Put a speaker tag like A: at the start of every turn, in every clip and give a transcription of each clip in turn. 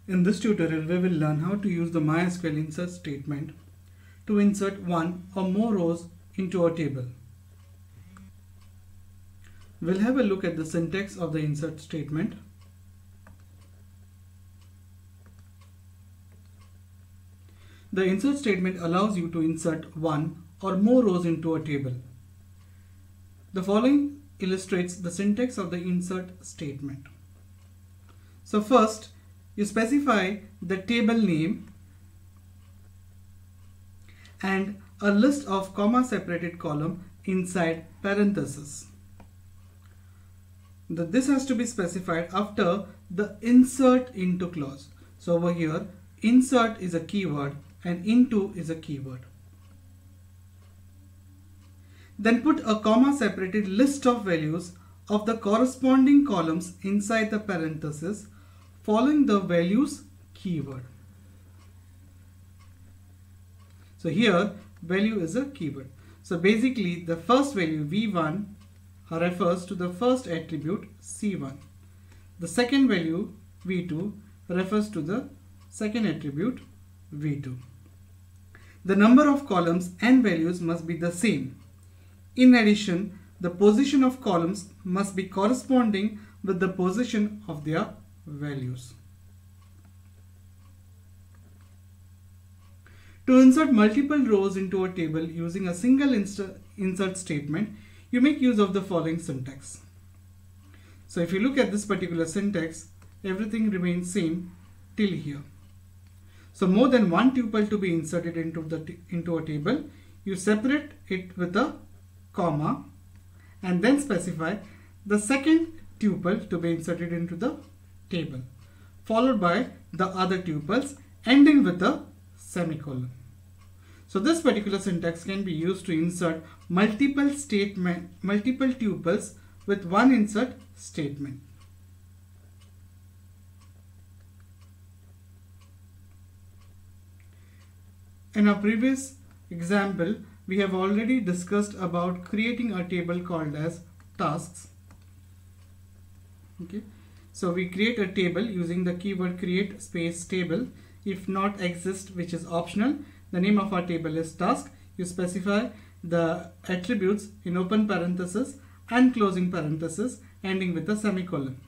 A: In this tutorial, we will learn how to use the MySQL insert statement to insert one or more rows into a table. We'll have a look at the syntax of the insert statement. The insert statement allows you to insert one or more rows into a table. The following illustrates the syntax of the insert statement. So first, you specify the table name and a list of comma-separated column inside parentheses. This has to be specified after the insert into clause. So over here, insert is a keyword and into is a keyword. Then put a comma-separated list of values of the corresponding columns inside the parentheses following the values keyword. So here value is a keyword. So basically the first value v1 refers to the first attribute c1. The second value v2 refers to the second attribute v2. The number of columns and values must be the same. In addition, the position of columns must be corresponding with the position of their values. To insert multiple rows into a table using a single insert statement, you make use of the following syntax. So if you look at this particular syntax, everything remains same till here. So more than one tuple to be inserted into a table, you separate it with a comma and then specify the second tuple to be inserted into the table, followed by the other tuples ending with a semicolon. So this particular syntax can be used to insert multiple tuples with one insert statement. In our previous example, we have already discussed about creating a table called as tasks. Okay. So we create a table using the keyword create space table. If not exist, which is optional, the name of our table is task. You specify the attributes in open parenthesis and closing parenthesis ending with a semicolon.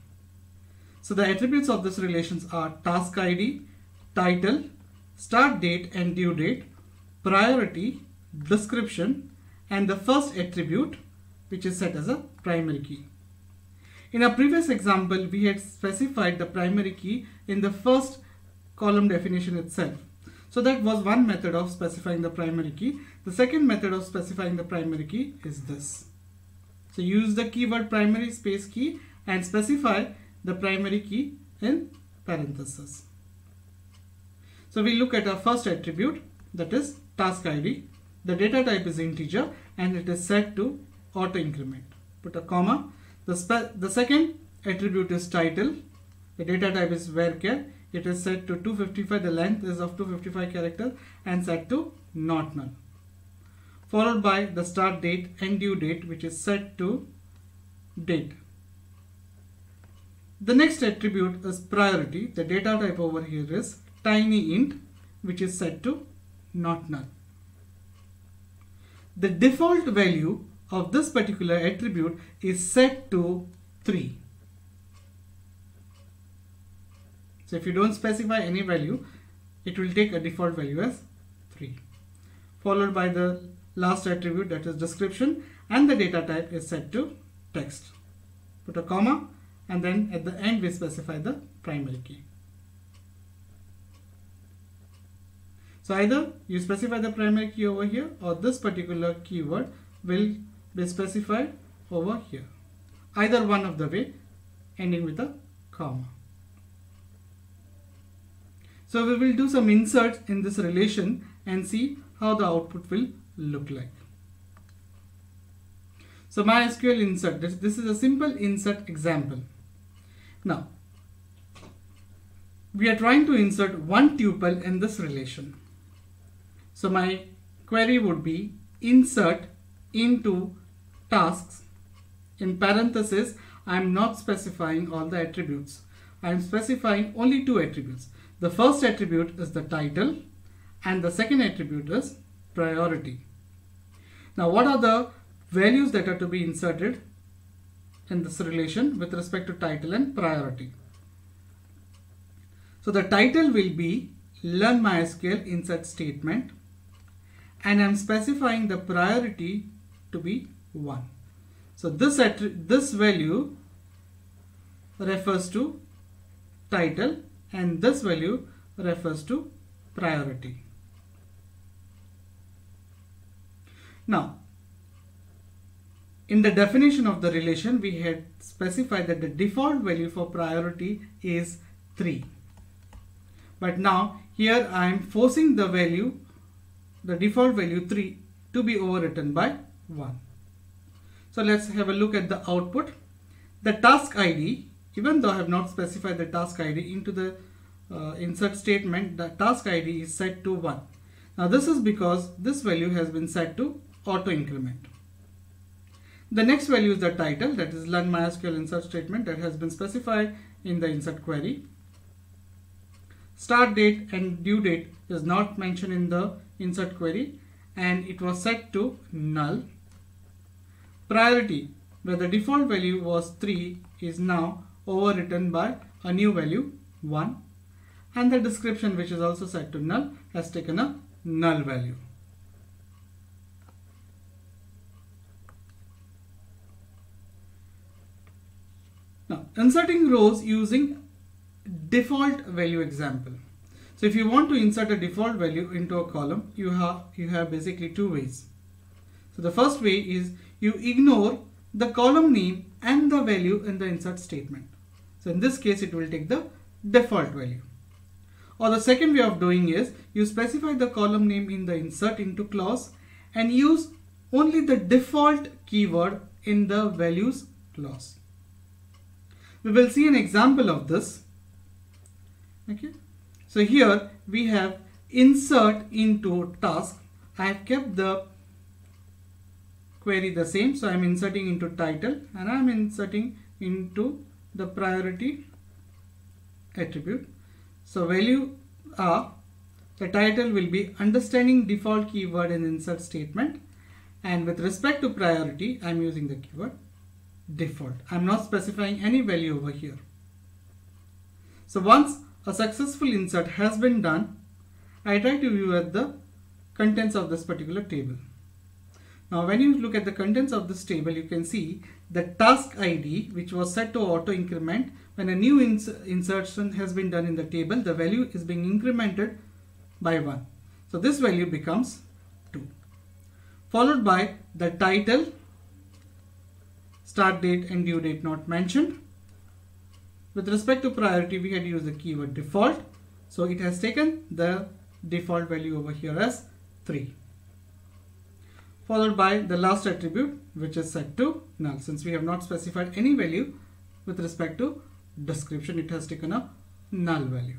A: So the attributes of this relations are task ID, title, start date and due date, priority, description, and the first attribute which is set as a primary key. In our previous example, we had specified the primary key in the first column definition itself. So that was one method of specifying the primary key. The second method of specifying the primary key is this. So use the keyword primary space key and specify the primary key in parentheses. So we look at our first attribute, that is task ID. The data type is integer and it is set to auto increment. Put a comma. The second attribute is title. The data type is varchar. It is set to 255. The length is of 255 characters and set to not null. Followed by the start date and due date, which is set to date. The next attribute is priority. The data type over here is tiny int, which is set to not null. The default value of this particular attribute is set to 3. So if you don't specify any value, it will take a default value as 3. Followed by the last attribute, that is description, and the data type is set to text. Put a comma and then at the end we specify the primary key. So either you specify the primary key over here or this particular keyword will be specified over here. Either one of the way ending with a comma. So we will do some inserts in this relation and see how the output will look like. So MySQL insert, this is a simple insert example. Now we are trying to insert one tuple in this relation. So my query would be insert into tasks. In parentheses, I am not specifying all the attributes. I am specifying only two attributes. The first attribute is the title and the second attribute is priority. Now what are the values that are to be inserted in this relation with respect to title and priority? So the title will be Learn MySQL insert statement, and I'm specifying the priority to be 1. So this value refers to title and this value refers to priority. Now, in the definition of the relation, we had specified that the default value for priority is 3. But now here I am forcing the value, the default value 3, to be overwritten by 1. So let's have a look at the output. The task ID, even though I have not specified the task ID into the insert statement, the task ID is set to 1. Now this is because this value has been set to auto increment. The next value is the title, that is Learn MySQL insert statement, that has been specified in the insert query. Start date and due date is not mentioned in the insert query and it was set to null. Priority, where the default value was 3, is now overwritten by a new value 1, and the description, which is also set to null, has taken a null value. Now, inserting rows using default value example. So if you want to insert a default value into a column, you have basically two ways. So the first way is you ignore the column name and the value in the insert statement. So in this case, it will take the default value. Or the second way of doing is you specify the column name in the insert into clause and use only the default keyword in the values clause. We will see an example of this. Okay. So here we have insert into task. I have kept the query the same. So I am inserting into title and I am inserting into the priority attribute. So value are, the title will be understanding default keyword in insert statement, and with respect to priority I am using the keyword default. I am not specifying any value over here. So once a successful insert has been done, I try to view at the contents of this particular table. Now when you look at the contents of this table, you can see the task ID, which was set to auto increment. When a new insertion has been done in the table, the value is being incremented by 1. So this value becomes 2. Followed by the title, start date and due date not mentioned. With respect to priority, we had used the keyword default. So it has taken the default value over here as 3. Followed by the last attribute, which is set to null. Since we have not specified any value with respect to description, it has taken a null value.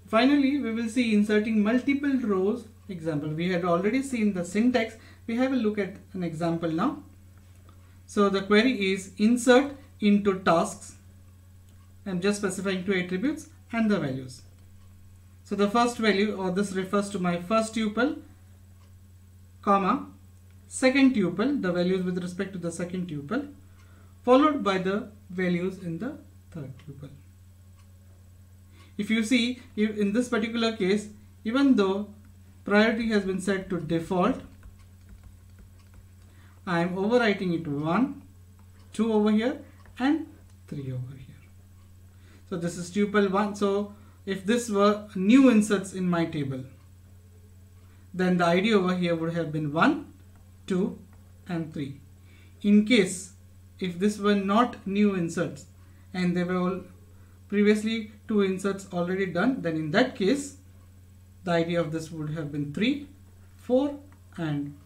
A: Finally, we will see inserting multiple rows example. We had already seen the syntax. We have a look at an example now. So the query is insert into tasks. I'm just specifying two attributes and the values. So the first value, or this refers to my first tuple, comma, second tuple, the values with respect to the second tuple, followed by the values in the third tuple. If you see, in this particular case, even though priority has been set to default, I am overwriting it 1, 2 over here and 3 over here. So this is tuple 1. So if this were new inserts in my table, then the ID over here would have been 1, 2 and 3. In case if this were not new inserts and they were all previously 2 inserts already done, then in that case the ID of this would have been 3, 4 and